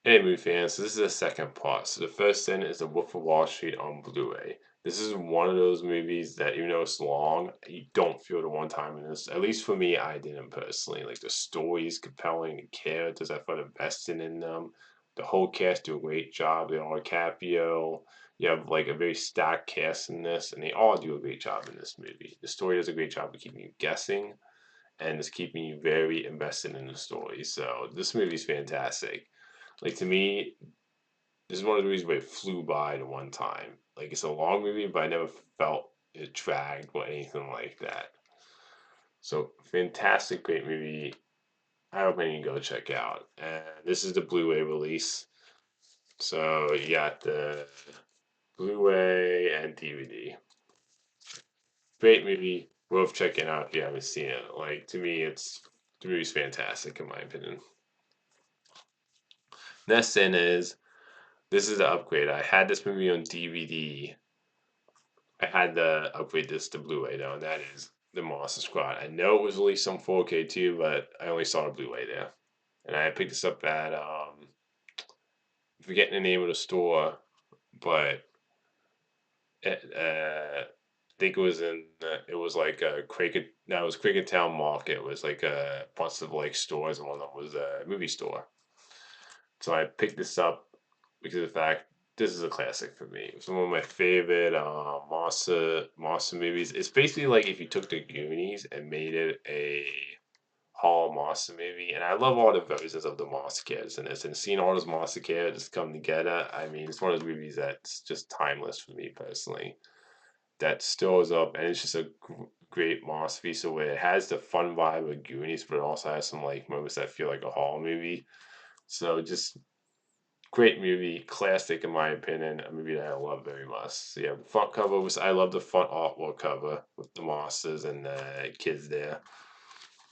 Hey, movie fans, so this is the second part. So the first thing is The Wolf of Wall Street on Blu-ray. This is one of those movies that even though it's long, you don't feel the one time in this. At least for me, I didn't personally. Like the story is compelling, the characters I felt invested in them. The whole cast do a great job. Leonardo DiCaprio. You have like a very stacked cast in this, and they all do a great job in this movie. The story does a great job of keeping you guessing, and it's keeping you very invested in the story. So this movie is fantastic. Like to me, this is one of the reasons why it flew by the one time. Like it's a long movie, but I never felt it dragged or anything like that. So fantastic, great movie. I hope any you go check out. And this is the Blu-ray release. So you got the Blu-ray and DVD. Great movie, worth checking out if you haven't seen it. Like to me, the movie's fantastic in my opinion. Next thing is this is the upgrade. I had this movie on DVD. I had to upgrade this to Blu-ray though, and that is the Monster Squad. I know it was released on 4K too, but I only saw the Blu-ray there, and I picked this up at forgetting the name of the store, but I think it was in it was like a Quaker. No, it was Quakertown Market. It was like a bunch of like stores, and one of them was a movie store. So I picked this up because of the fact this is a classic for me. It's one of my favorite monster movies. It's basically like if you took the Goonies and made it a horror monster movie. And I love all the versions of the monster characters in this. And seeing all those monster characters come together, I mean, it's one of those movies that's just timeless for me personally. That stirs up, and it's just a great monster piece. So it has the fun vibe of Goonies, but it also has some like moments that feel like a horror movie. So just great movie, classic in my opinion, a movie that I love very much. So yeah, the front cover was I love the front artwork cover with the monsters and the kids there.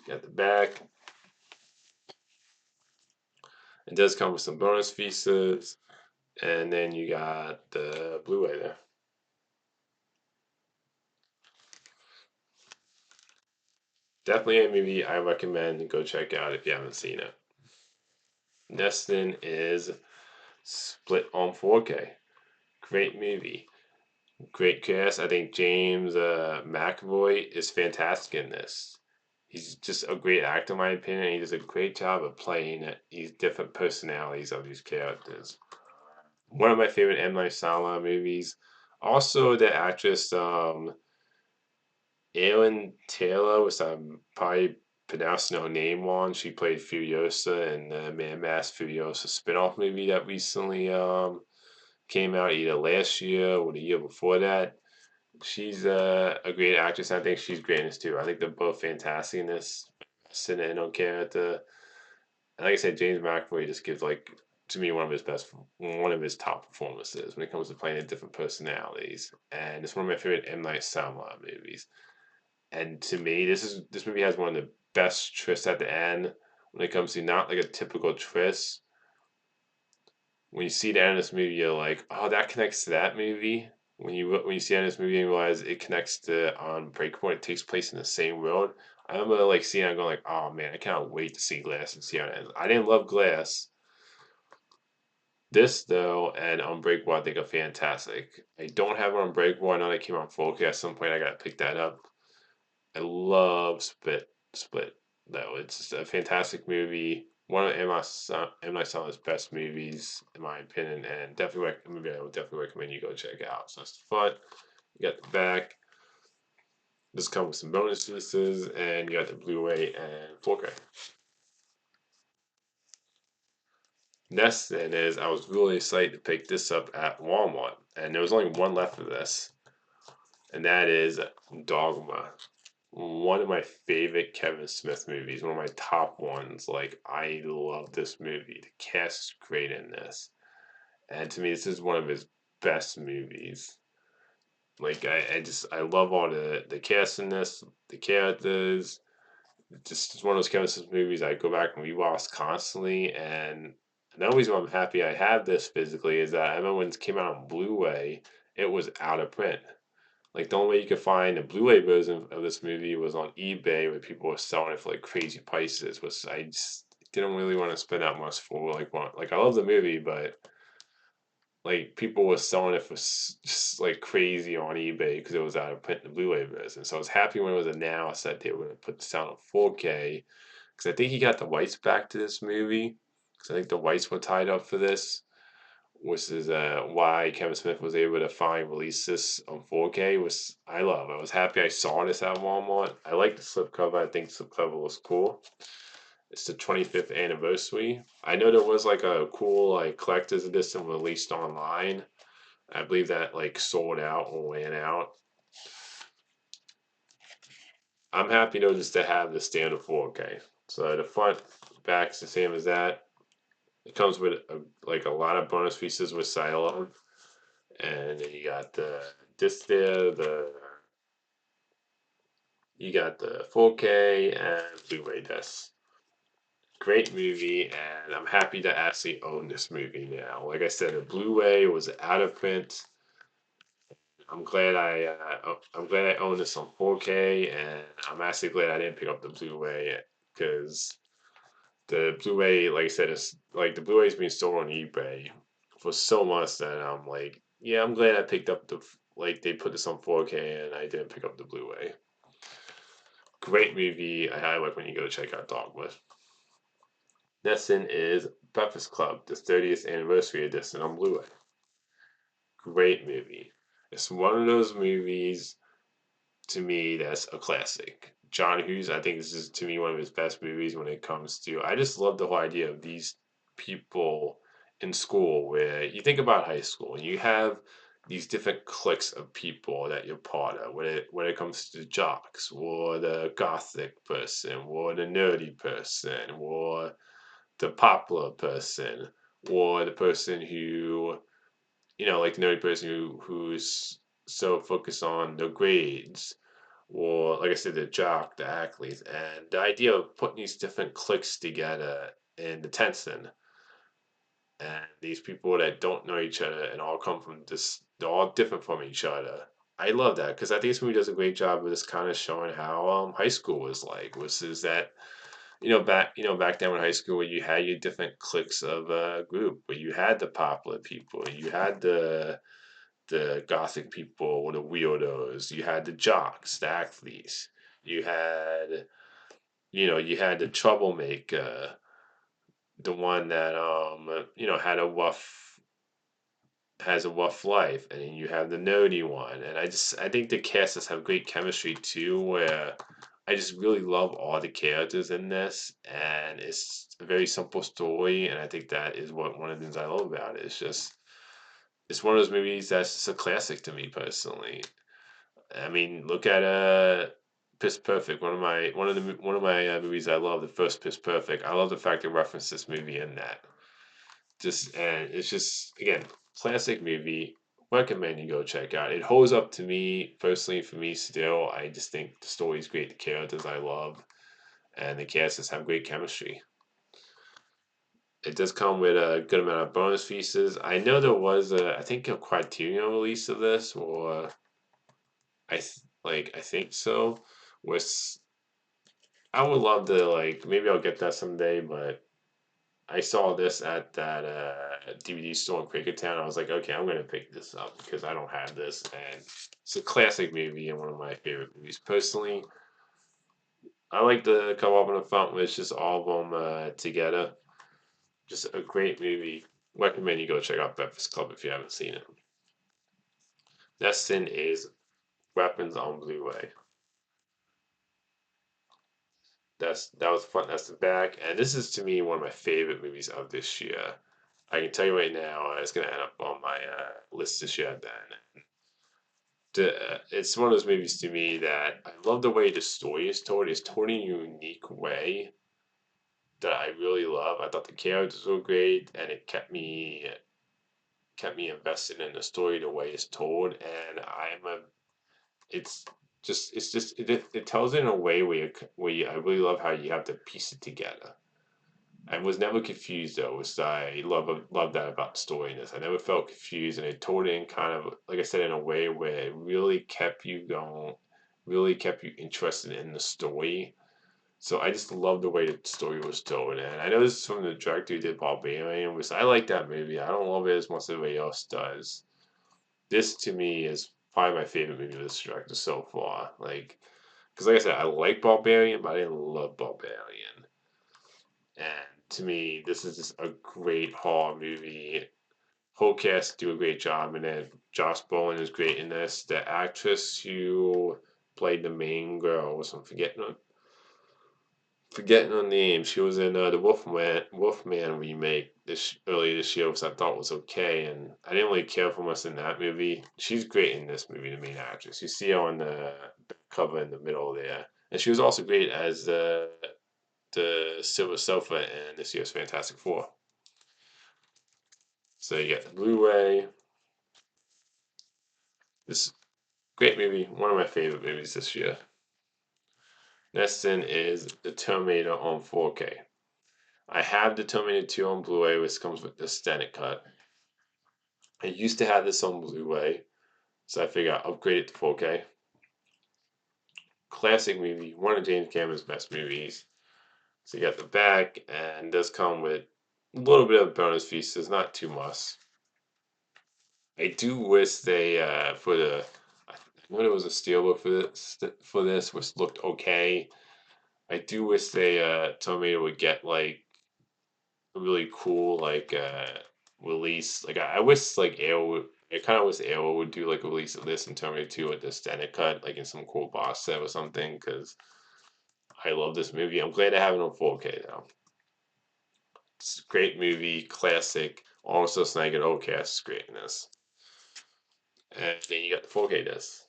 You got the back. It does come with some bonus pieces, and then you got the Blu-ray there. Definitely a movie I recommend go check out if you haven't seen it. Next thing is Split on 4K. Great movie. Great cast. I think James McAvoy is fantastic in this. He's just a great actor, in my opinion. He does a great job of playing these different personalities of these characters. One of my favorite M. Night Shyamalan movies. Also, the actress Aaron Taylor, which I'm probably pronouncing her name wrong. She played Furiosa in the Man Mask Furiosa spinoff movie that recently came out either last year or the year before that. She's a great actress. I think she's great in this too. I think they're both fantastic in this. Sitting in on character. And like I said, James McAvoy just gives like to me one of his top performances when it comes to playing the different personalities. And it's one of my favorite M Night Shyamalan movies. And to me, this movie has one of the best twists at the end when it comes to not like a typical twist. When you see the end of this movie, you're like, oh, that connects to that movie. When you see the end of this movie and realize it connects to on Breakpoint, it takes place in the same world. I remember like seeing it, going like, oh man, I cannot wait to see Glass and see how it ends. I didn't love Glass. This though and Unbreakable, I think are fantastic. I don't have Unbreakable. I know they came out 4K at some point. I gotta pick that up. I love Split though. It's just a fantastic movie. One of M. Night Shyamalan's best movies, in my opinion, and definitely a movie I would definitely recommend you go check out. So it's fun. You got the back. This comes with some bonus pieces, and you got the Blu-ray and 4K. Next thing is, I was really excited to pick this up at Walmart, and there was only one left of this, and that is Dogma. One of my favorite Kevin Smith movies, one of my top ones. Like, I love this movie. The cast is great in this. And to me, this is one of his best movies. Like, I love all the cast in this, the characters. It's one of those Kevin Smith movies I go back and rewatch constantly. And the reason why I'm happy I have this physically is that I remember when it came out on Blu ray, it was out of print. Like the only way you could find a Blu-ray version of this movie was on eBay, where people were selling it for like crazy prices. Was I just didn't really want to spend that much for like I love the movie, but like people were selling it for just like crazy on eBay because it was out of print in the Blu-ray version. So I was happy when it was announced that they were going to put this out on 4K because I think he got the rights back to this movie because I think the rights were tied up for this, which is why Kevin Smith was able to finally release this on 4K. Which I love. I was happy I saw this at Walmart. I like the slipcover. I think the slipcover was cool. It's the 25th anniversary. I know there was like a cool like collector's edition released online. I believe that like sold out or ran out. I'm happy though just to have the standard 4K. So the front back's the same as that. It comes with like a lot of bonus pieces with Cylon, and then you got the disc there. You got the 4K and Blu-ray disc. Great movie, and I'm happy to actually own this movie now. Like I said, the Blu-ray was out of print. I'm glad I own this on 4K, and I'm actually glad I didn't pick up the Blu-ray because the Blu-ray, like I said, is like the Blu-ray's being sold on eBay for so much that I'm like, yeah, I'm glad I picked up the like they put this on 4K and I didn't pick up the Blu-ray. Great movie. I highly recommend you go check out Dogma. Next in is Breakfast Club, the 30th anniversary edition on Blu-ray. Great movie. It's one of those movies to me that's a classic. John Hughes, I think this is to me one of his best movies when it comes to. I just love the whole idea of these people in school where you think about high school and you have these different cliques of people that you're part of when it comes to jocks or the gothic person or the nerdy person or the popular person or the person who like the nerdy person who's so focused on the grades or like I said, the jock, the athletes, and the idea of putting these different cliques together in the tension, and these people that don't know each other and all come from this, they're all different from each other. I love that because I think this movie does a great job of just kind of showing how high school was like, which is that back then in high school where you had your different cliques of group, where you had the popular people, you had the gothic people or the weirdos. You had the jocks, the athletes. You had, you had the troublemaker, the one that had a rough has a rough life, and then you have the nerdy one. And I think the cast just have great chemistry too, where I just really love all the characters in this, and it's a very simple story, and I think that is what one of the things I love about it. It's one of those movies that's just a classic to me personally. I mean, look at Pitch Perfect, one of my movies I love, the first Pitch Perfect. I love the fact they reference this movie in that. And it's just again classic movie. Recommend you go check out. It holds up to me personally. For me, still, I just think the story's great. The characters I love, and the cast just have great chemistry. It does come with a good amount of bonus pieces. I know there was I think a Criterion release of this, or I think so. Was I would love to like maybe I'll get that someday, but I saw this at that DVD store in Quakertown. I was like, okay, I'm gonna pick this up because I don't have this, and it's a classic movie and one of my favorite movies. Personally, I like the cover up on the front, which is all of them together. Just a great movie. Recommend you go check out Breakfast Club if you haven't seen it. Next thing is Weapons on Blu-ray. That was fun. That's the back, and this is to me one of my favorite movies of this year. I can tell you right now, it's gonna end up on my list this year. Then it's one of those movies to me that I love the way the story is told. It's told in a unique way that I really love. I thought the characters were great, and it kept me invested in the story the way it's told. And it's it tells it in a way I really love how you have to piece it together. I was never confused though, which I love that about the story in this. I never felt confused, and it told it in kind of like I said in a way where it really kept you going, really kept you interested in the story, So I just love the way the story was told. And I know this is from the director who did Barbarian, which I like that movie. I don't love it as much as everybody else does. This to me is probably my favorite movie of this director so far. Like, because like I said, I like Barbarian, but I didn't love Barbarian. And to me, this is just a great horror movie. Whole cast do a great job in it. Josh Brolin is great in this. The actress who played the main girl, was I'm forgetting her name. She was in the Wolfman remake earlier this year, which I thought was okay, and I didn't really care for much in that movie. She's great in this movie, the main actress. You see her on the cover in the middle there, and she was also great as the Silver Surfer in this year's Fantastic Four. So you get the Blu-ray. This great movie, one of my favorite movies this year. Next in is The Terminator on 4K. I have the Terminator 2 on Blu-ray, which comes with the extended cut. I used to have this on Blu-ray, so I figured I'd upgrade it to 4K. Classic movie, one of James Cameron's best movies. So you got the back, and does come with a little bit of bonus features, not too much. I do wish they for the I know there was a steelbook for this, which looked okay. I do wish they told me it would get like a really cool release. Like I wish like Arrow would. I kind of wish Arrow would do like a release of this in Terminator 2 with the standard cut, like in some cool box set or something. Because I love this movie. I'm glad I have it on 4K though. It's a great movie, classic. Also, Snagit Ocast great in this. And then you got the 4K disc.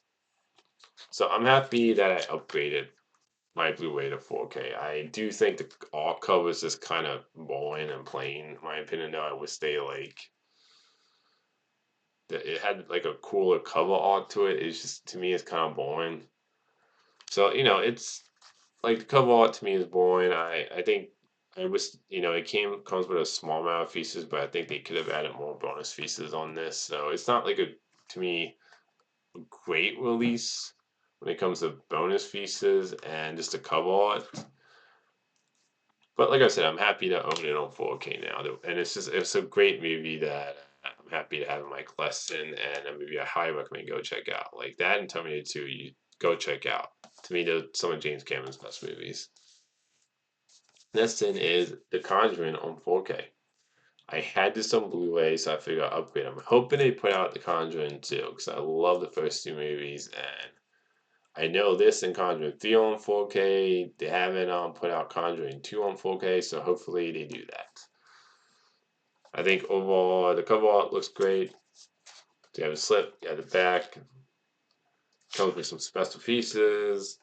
So I'm happy that I upgraded my Blu-ray to 4K. I do think the alt cover is just kind of boring and plain, in my opinion. Though I wish they like that it had like a cooler cover art to it. It's just to me, it's kind of boring. So it's like the cover art to me is boring. I think I wish it comes with a small amount of features, but I think they could have added more bonus features on this. So it's not like a to me a great release when it comes to bonus features and just the cover art. But like I said, I'm happy to own it on 4K now, and it's a great movie that I'm happy to have in my collection, and a movie I highly recommend go check out. Like that and Terminator 2, you go check out. To me, they're some of James Cameron's best movies. Next thing is The Conjuring on 4K. I had this on Blu-ray, so I figured I'd upgrade. I'm hoping they put out The Conjuring 2, because I love the first two movies, and I know this and Conjuring 3 on 4K. They haven't put out Conjuring 2 on 4K, so hopefully they do that. I think overall the cover art looks great. You have a slip, you have the back, comes with some special pieces,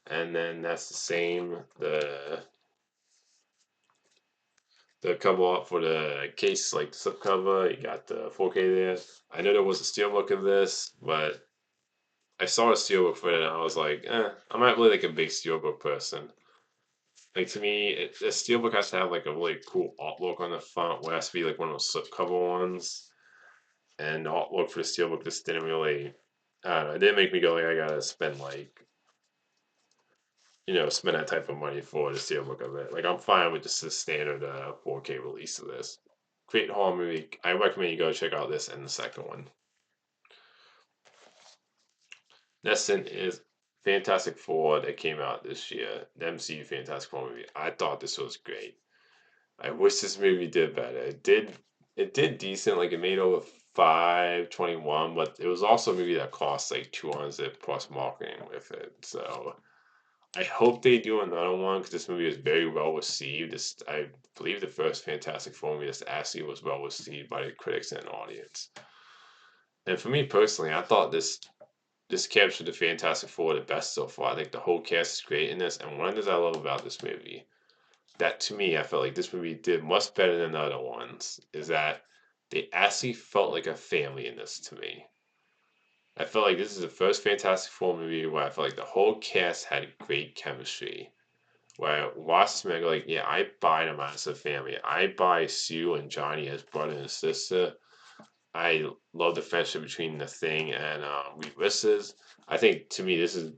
and then that's the same. The cover art for the case, like the slip cover, you got the 4K there. I know there was a steelbook of this, but I saw a steelbook for it and I was like, I'm not really like a big steelbook person. Like to me, the steelbook has to have like a really cool artwork on the front, where it has to be like one of those slipcover ones. And the artwork for the steelbook just didn't really, I don't know, it didn't make me go like I gotta spend spend that type of money for the steelbook of it. Like I'm fine with just the standard 4K release of this. Great horror movie. I recommend you go check out this and the second one. Next in is Fantastic Four that came out this year. The MCU Fantastic Four movie. I thought this was great. I wish this movie did better. It did decent, like it made over 521, but it was also a movie that cost like 200 plus marketing with it. So I hope they do another one because this movie is very well received. I believe the first Fantastic Four movie this actually was well received by the critics and audience. And for me personally, I thought this captured the Fantastic Four the best so far. I think the whole cast is great in this, and one of the things I love about this movie that to me, I felt like this movie did much better than the other ones, is that they actually felt like a family in this to me. I felt like this is the first Fantastic Four movie where I felt like the whole cast had great chemistry. Where I watched them and go like, yeah, I buy them as a family. I buy Sue and Johnny as brother and sister. I love the friendship between the Thing and Reed Whistles. I think to me this is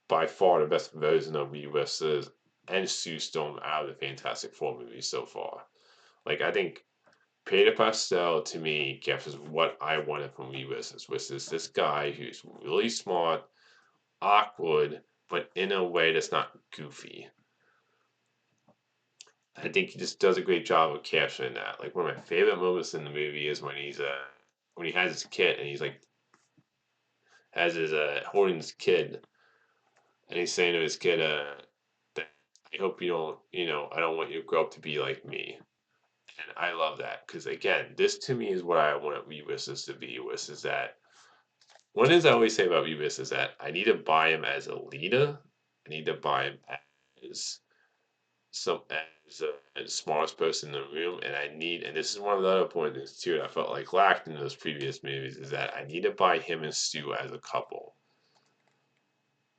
by far the best version of Reed Whistles and Sue Storm out of the Fantastic Four movies so far. Like I think Peter Pastel to me captures what I wanted from Reverses, which is this guy who's really smart, awkward, but in a way that's not goofy. I think he just does a great job of capturing that. Like one of my favorite moments in the movie is when he has his kid and he's like has his holding his kid and he's saying to his kid that I hope you don't I don't want you to grow up to be like me. And I love that because again, this to me is what I want Reverses to be. Was is that one thing I always say about Revis is that I need to buy him as a leader. I need to buy him as some as the smartest person in the room, and and this is one of the other points too that I felt like lacked in those previous movies is that I need to buy him and Stu as a couple.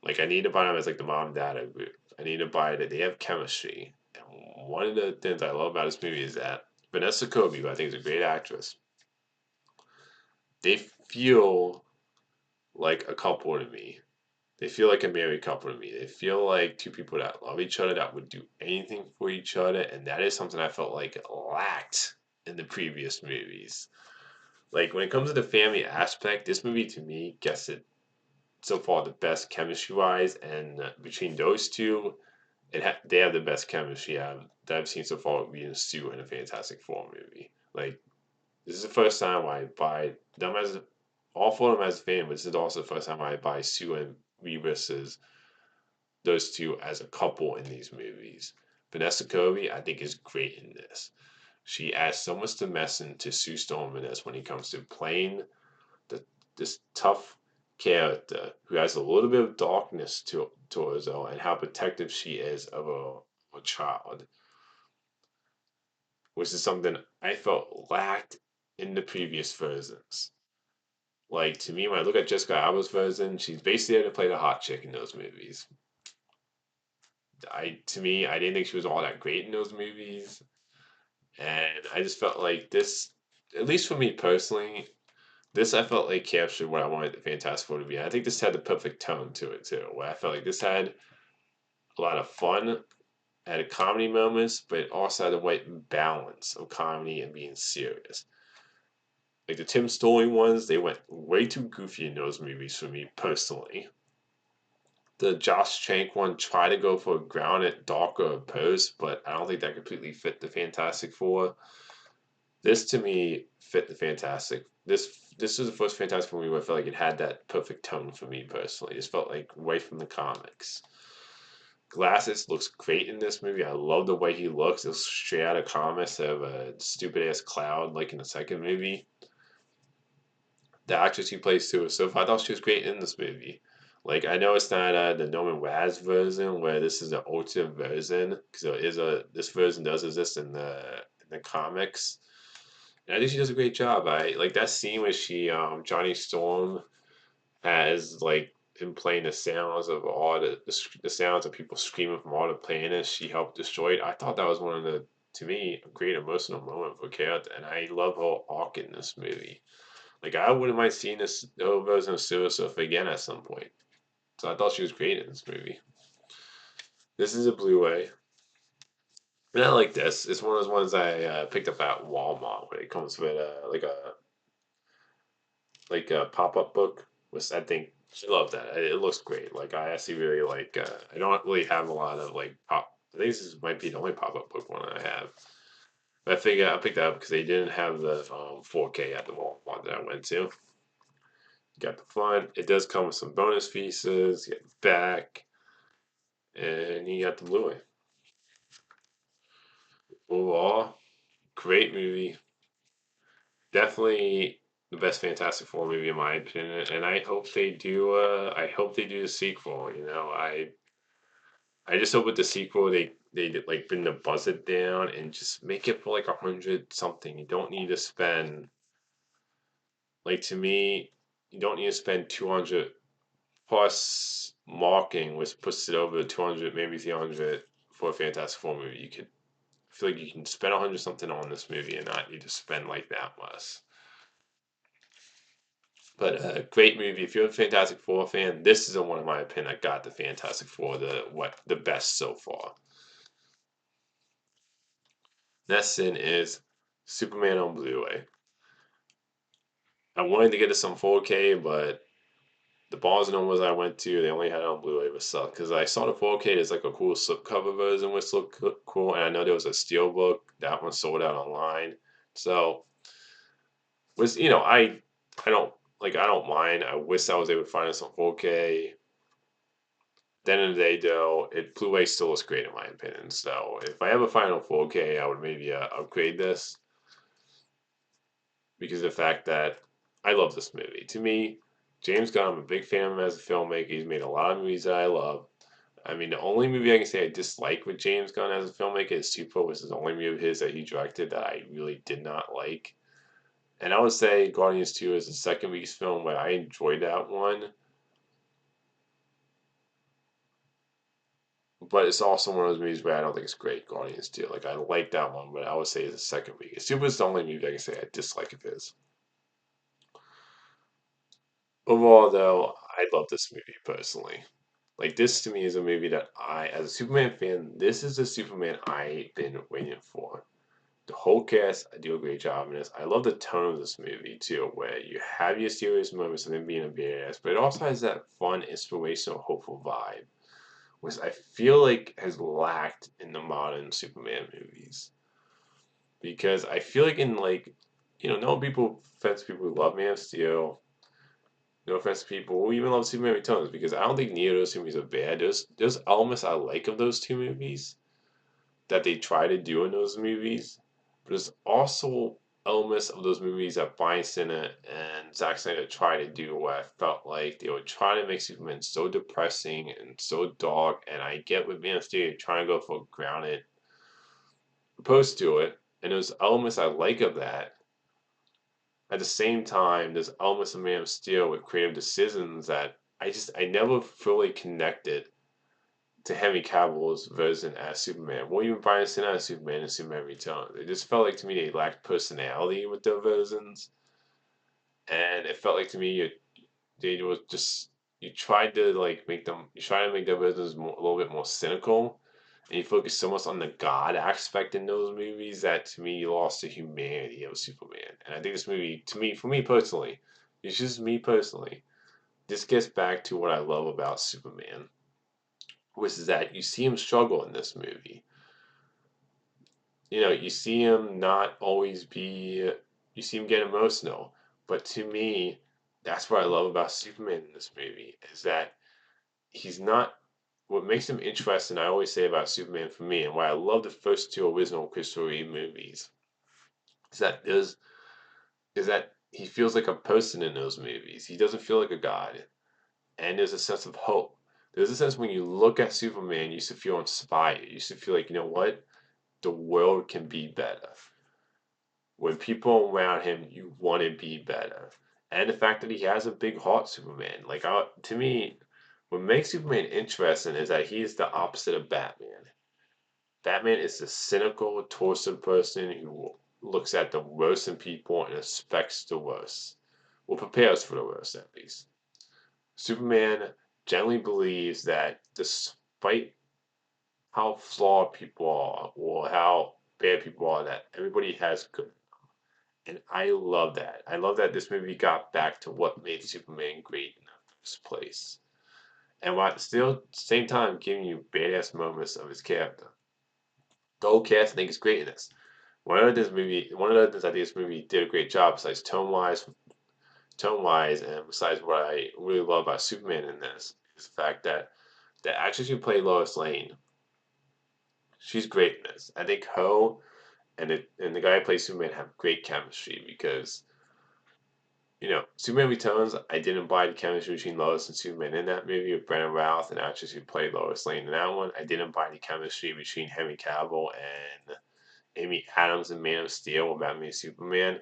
Like I need to buy them as like the mom and dad group. I need to buy that they have chemistry. And one of the things I love about this movie is that Vanessa Kobe, who I think is a great actress, they feel like a couple to me. They feel like a married couple to me. They feel like two people that love each other, that would do anything for each other, and that is something I felt like lacked in the previous movies. Like when it comes to the family aspect, this movie to me gets it so far the best chemistry wise, and between those two, they have the best chemistry that I've seen so far with me and Stu in a Fantastic Four movie. Like this is the first time I buy them as all four of them as a fan, but this is also the first time I buy Sue and Rebus's those two as a couple in these movies. Vanessa Kobe, I think, is great in this. She adds so much dimension to Sue Storm in this when it comes to playing the, this tough character who has a little bit of darkness to her though, and how protective she is of a child, which is something I felt lacked in the previous versions. Like to me, when I look at Jessica Alba's version, she's basically there to play the hot chick in those movies. I didn't think she was all that great in those movies, and I just felt like this, at least for me personally, this I felt like captured what I wanted the Fantastic Four to be. And I think this had the perfect tone to it too, where I felt like this had a lot of fun, had comedy moments, but it also had the right balance of comedy and being serious. Like the Tim Story ones, they went way too goofy in those movies for me personally. The Josh Trank one tried to go for a grounded, darker pose, but I don't think that completely fit the Fantastic Four. This to me fit the Fantastic. This was the first Fantastic Four movie where I felt like it had that perfect tone for me personally. It just felt like right from the comics. Glasses looks great in this movie. I love the way he looks. It's straight out of comics of a stupid ass cloud like in the second movie. The actress he plays too. So I thought she was great in this movie. Like I know it's not the Norman Raz version where this is the ultimate version because there is a this version does exist in the comics. And I think she does a great job. I like that scene where she Johnny Storm has like him playing the sounds of all the sounds of people screaming from all the planets she helped destroy it. I thought that was one of the to me a great emotional moment for character, and I love her arc in this movie. Like I wouldn't mind seeing this whole version of Suicide again at some point. So I thought she was great in this movie. This is a Blu-ray. And I like this. It's one of those ones I picked up at Walmart where it comes with like a pop-up book. Which I think I love that. It looks great. Like I actually really like. I don't really have a lot of like pop. I think might be the only pop-up book one I have. But I figured I picked that up because they didn't have the 4K at the Walmart that I went to. You got the front. It does come with some bonus pieces. You got the back, and you got the Blu-ray. Overall, great movie. Definitely the best Fantastic Four movie in my opinion, and I hope they do. I hope they do the sequel. I just hope with the sequel they like bring the budget down and just make it for like 100 something. You don't need to spend like to me. You don't need to spend 200 plus marking, which puts it over 200, maybe 300 for a Fantastic Four movie. I feel like you can spend 100 something on this movie and not need to spend like that much. But a great movie. If you're a Fantastic Four fan, this is the one in my opinion that got the Fantastic Four the best so far. Next in is Superman on Blu-ray. I wanted to get this on 4K, but the Barnes and Nobles I went to, they only had it on Blu-ray, which sucked. Because I saw the 4K, there's like a cool slipcover version, which looked cool, and I know there was a steelbook. That one sold out online. So, was I don't mind. I wish I was able to find this on 4K. At the end of the day, though, Blu-ray still looks great in my opinion. So if I ever find it on 4K, I would maybe upgrade this because of the fact that I love this movie. To me, James Gunn, I'm a big fan of him as a filmmaker. He's made a lot of movies that I love. I mean, the only movie I can say I dislike with James Gunn as a filmmaker is Super, which is the only movie of his that he directed that I really did not like. And I would say Guardians 2 is the second weakest film, but I enjoyed that one. But it's also one of those movies where I don't think it's great, Guardians 2. Like, I like that one, but I would say it's the second weakest. Super is the only movie I can say I dislike of his. Overall, though, I love this movie personally. Like, this to me is a movie that as a Superman fan, this is the Superman I've been waiting for. The whole cast, I do a great job in this. I love the tone of this movie too, where you have your serious moments of him being a badass, but it also has that fun, inspirational, hopeful vibe, which I feel like has lacked in the modern Superman movies. Because I feel like no offense to people who love Man of Steel, no offense to people who even love Superman Returns, because I don't think neither of those movies are bad. There's elements I like of those two movies that they try to do in those movies, but there's also elements of those movies that Bryan Singer and Zack Snyder try to do where I felt like they were trying to make Superman so depressing and so dark, and I get with Man of Steel trying to go for grounded approach to it, and there's elements I like of that. At the same time, there's elements of Man of Steel with creative decisions that I never fully connected to Henry Cavill's version as Superman. Well, even Bryan Singer as Superman and Superman Returns. It just felt like to me they lacked personality with their versions, and it felt like to me they were just you try to make their versions a little bit more cynical, and you focus so much on the God aspect in those movies that to me you lost the humanity of Superman. And I think this movie, to me, for me personally, it's just me personally. This gets back to what I love about Superman, which is that you see him struggle in this movie. You see him not always be, you see him get emotional. But to me, that's what I love about Superman in this movie is that he's not, what makes him interesting, I always say about Superman for me, and why I love the first two original Christopher Reeve movies, is that he feels like a person in those movies. He doesn't feel like a god. And there's a sense of hope. There's a sense when you look at Superman, you used to feel inspired. You used to feel like, you know what? The world can be better. When people around him, you want to be better. And the fact that he has a big heart, Superman. To me, what makes Superman interesting is that he is the opposite of Batman. Batman is the cynical, tortured person who looks at the worst in people and expects the worst. Well, prepares for the worst, at least. Superman generally believes that despite how flawed people are or how bad people are, that everybody has good. And I love that. I love that this movie got back to what made Superman great in the first place. And while still, same time, giving you badass moments of his character. The whole cast, I think, is great in this. One of the things I think this movie did a great job, besides tone wise, and besides what I really love about Superman in this, is the fact that the actress who played Lois Lane, she's great in this. I think Ho and the guy who plays Superman have great chemistry because Superman Returns, I didn't buy the chemistry between Lois and Superman in that movie with Brennan Routh and the actress who played Lois Lane in that one. I didn't buy the chemistry between Henry Cavill and Amy Adams in Man of Steel with Batman and Superman.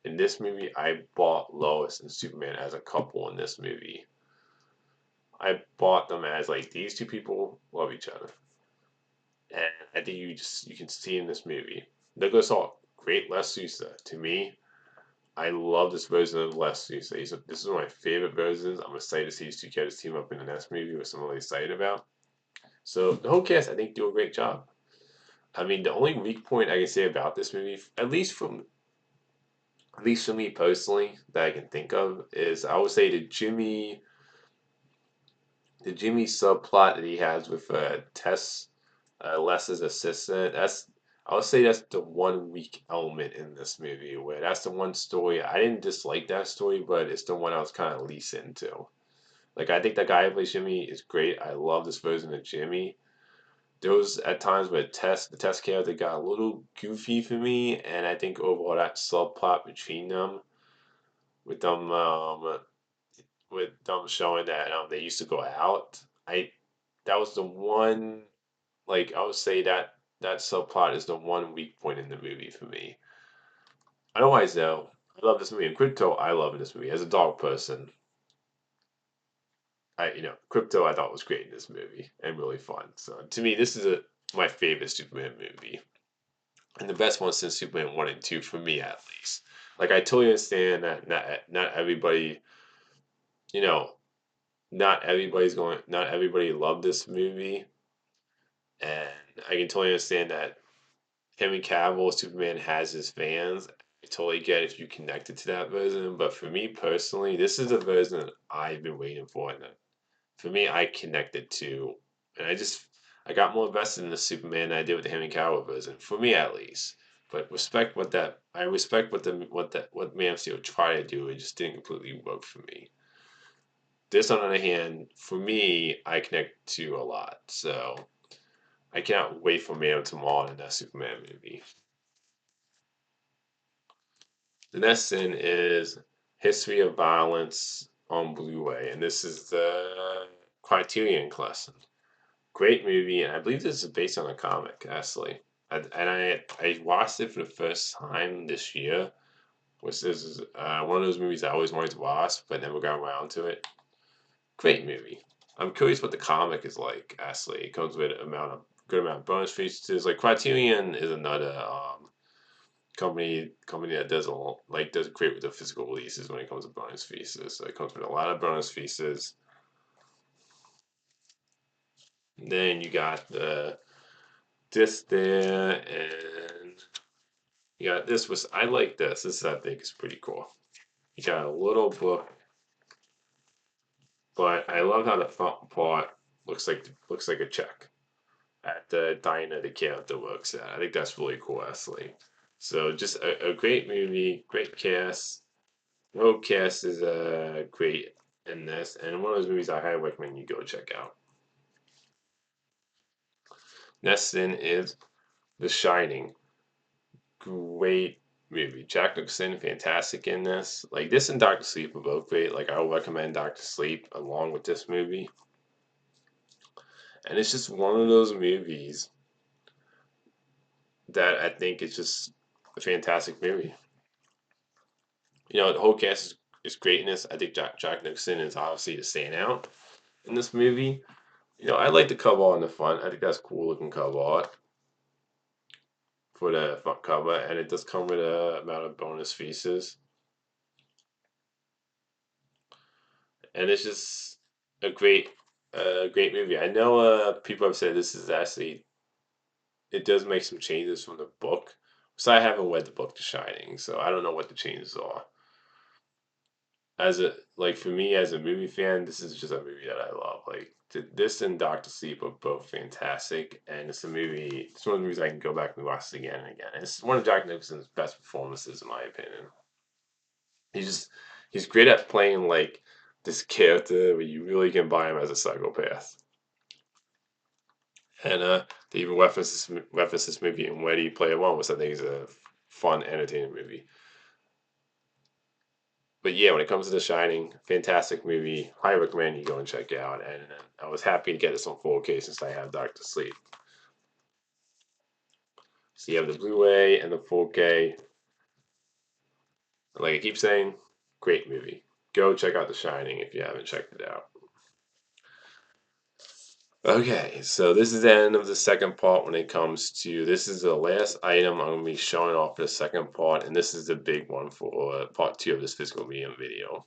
In this movie, I bought Lois and Superman as a couple in this movie. I bought them as like these two people love each other, and I think you can see in this movie. Douglas Hawk, great Les Sousa. To me, I love this version of Les Sousa. This is one of my favorite versions. I'm excited to see these two characters team up in the next movie, which I'm really excited about. So the whole cast, I think, do a great job. I mean, the only weak point I can say about this movie, at least for me personally, that I can think of, is I would say the Jimmy subplot that he has with Tess, Les's assistant. I would say that's the one weak element in this movie. Where that's the one story I didn't dislike that story, but it's the one I was kind of least into. Like I think that guy who plays Jimmy is great. I love this version of Jimmy. There was at times where the test character got a little goofy for me, and I think overall that subplot between them, with them showing that they used to go out. I That was the one, like I would say that subplot is the one weak point in the movie for me. Otherwise though, I love this movie. And Crypto I love in this movie. As a dog person, Crypto I thought was great in this movie and really fun. So to me this is my favorite Superman movie. And the best one since Superman 1 and 2 for me at least. Like I totally understand that not everybody, you know, not everybody loved this movie, and I can totally understand that Henry Cavill Superman has his fans. I totally get if you connected to that version, but for me personally, this is the version that I've been waiting for, and that for me, I connected to, and I got more invested in the Superman than I did with the Henry Cavill version, for me at least. But I respect what Man of Steel tried to do. It just didn't completely work for me. This, on the other hand, for me, I connect to a lot. So I cannot wait for Man of Tomorrow in that Superman movie. The next thing is History of Violence on Blu-ray, and this is the Criterion Collection. Great movie, and I believe this is based on a comic, actually. I watched it for the first time this year, which is one of those movies I always wanted to watch, but never got around to it. Great movie. I'm curious what the comic is like. Actually, it comes with good amount of bonus features. Like Criterion is another company that does great with the physical releases when it comes to bonus features. So it comes with a lot of bonus features. Then you got the this there, and you got this. Was I like this? This I think is pretty cool. You got a little book, but I love how the front part looks like a check at the diner the character works at. I think that's really cool, actually. So just a great movie, great cast. Road cast is great in this, and one of those movies I highly recommend you go check out. Next in is The Shining. Great movie. Jack Nicholson, fantastic in this. Like this and Doctor Sleep are both great. Like I would recommend Doctor Sleep along with this movie. And it's just one of those movies that I think is just a fantastic movie. The whole cast is great in this. I think Jack Nicholson is obviously the standout in this movie. I like the cover art on the front. I think that's cool looking cover art for the front cover, and it does come with a amount of bonus features. And it's just a great movie. I know people have said this is actually it does make some changes from the book. So I haven't read the book The Shining, so I don't know what the changes are. For me as a movie fan, this is just a movie that I love. Like this and Doctor Sleep are both fantastic, and it's a movie. It's one of the movies I can go back and watch again and again. It's one of Jack Nicholson's best performances, in my opinion. He's just he's great at playing like this character where you really can buy him as a psychopath. And they even reference this movie in Ready Player One, which I think is a fun, entertaining movie. But yeah, when it comes to The Shining, fantastic movie. Highly recommend you go and check it out. And I was happy to get this on 4K since I have Doctor Sleep. So you have the Blu-ray and the 4K. Like I keep saying, great movie. Go check out The Shining if you haven't checked it out. Okay, so this is the end of the second part when it comes to this is the last item I'm going to be showing off for the second part, and this is the big one for part two of this physical medium video.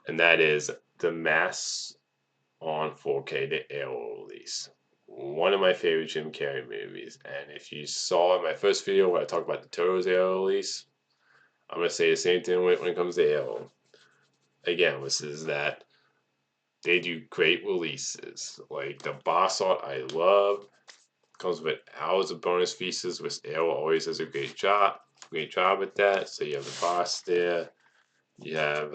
And that is the Mass on 4K, the Arrow release. one of my favorite Jim Carrey movies. And if you saw in my first video where I talked about the Turtles Arrow release, I'm gonna say the same thing when it comes to Arrow. Again, this is that they do great releases. Like the boss art, I love. Comes with hours of bonus features, which Arrow always does a great job with that. So you have the boss there. You have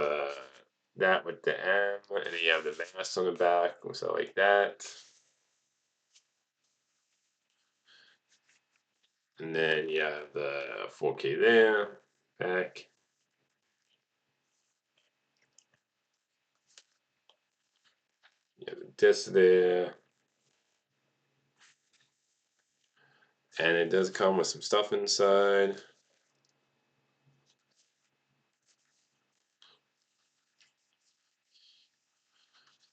that with the M, and then you have the mask on the back, so like that. And then you have the 4K there, back. You have the disc there. And it does come with some stuff inside.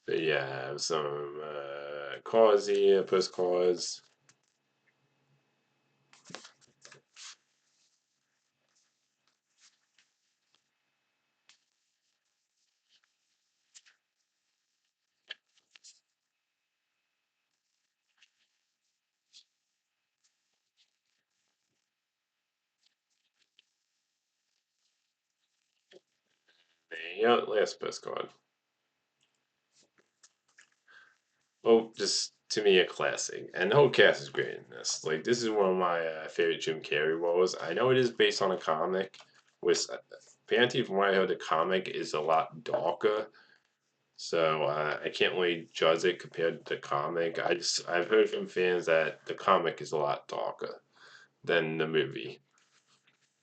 So you have some cards here, postcards. There you go, last postcard. Well, just to me, a classic. And the whole cast is great in this. Like, this is one of my favorite Jim Carrey roles. I know it is based on a comic, which apparently, from what I heard, the comic is a lot darker. So I can't really judge it compared to the comic. I've heard from fans that the comic is a lot darker than the movie.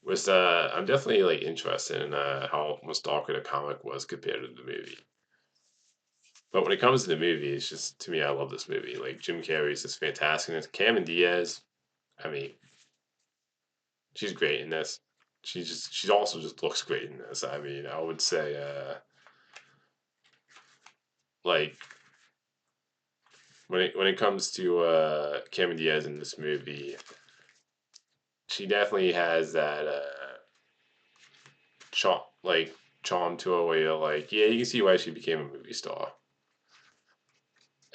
Which I'm definitely like interested in how much darker the comic was compared to the movie. But when it comes to the movie, it's just to me, I love this movie. Like Jim Carrey is just fantastic. And Cameron Diaz, I mean, she's great in this. She also just looks great in this. I mean, I would say like when it comes to Cameron Diaz in this movie, she definitely has that charm charm to her where you're like, yeah, you can see why she became a movie star.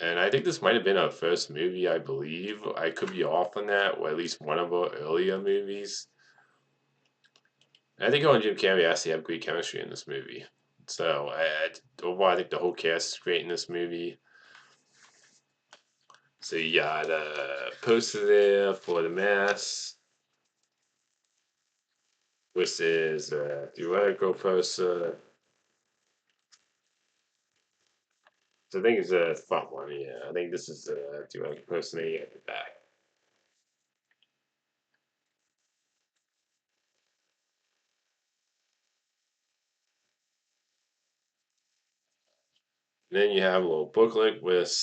And I think this might have been her first movie, I believe. I could be off on that, or at least one of her earlier movies. I think her and Jim Carrey actually have great chemistry in this movie. So overall, I think the whole cast is great in this movie. So you got a poster there for the mask, which is a theoretical poster. So I think it's a front one, yeah. I think this is a theoretical poster at the back. And then you have a little booklet with,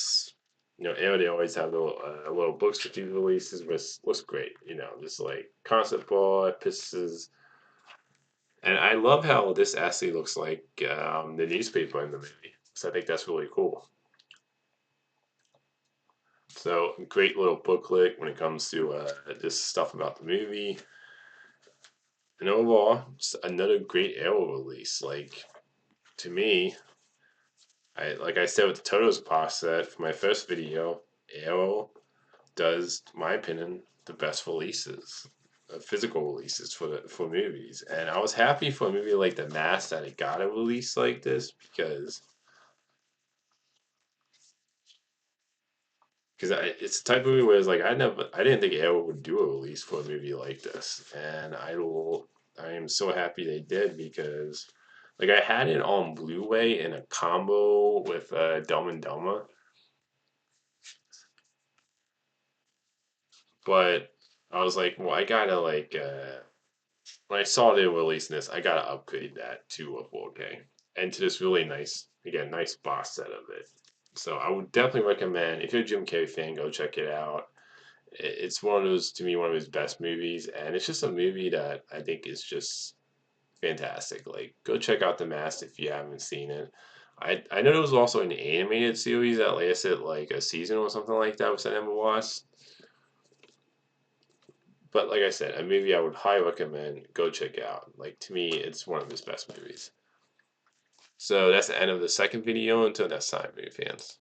they always have little books with these releases, which looks great. Just like concept art, pieces. And I love how this actually looks like the newspaper in the movie. So I think that's really cool. So great little booklet when it comes to this stuff about the movie. And overall, just another great Arrow release. Like to me, like I said with the Toto's box set for my first video, Arrow does, in my opinion, the best releases, physical releases for movies. And I was happy for a movie like The Mask that it got a release like this because it's the type of movie where it's like I didn't think Arrow would do a release for a movie like this, and I am so happy they did because like I had it on Blu-ray in a combo with Dumb and Dumber, but I was like, well, I gotta like when I saw they were releasing this, I gotta upgrade that to a 4K and to this really nice, again, nice box set of it. So I would definitely recommend if you're a Jim Carrey fan, go check it out. It's one of those to me one of his best movies, and it's just a movie that I think is just fantastic. Like, go check out The Mask if you haven't seen it. I know there was also an animated series that lasted like a season or something like that, which I never watched. But like I said, a movie I would highly recommend. Go check out. Like to me, it's one of his best movies. So that's the end of the second video. Until next time, movie fans.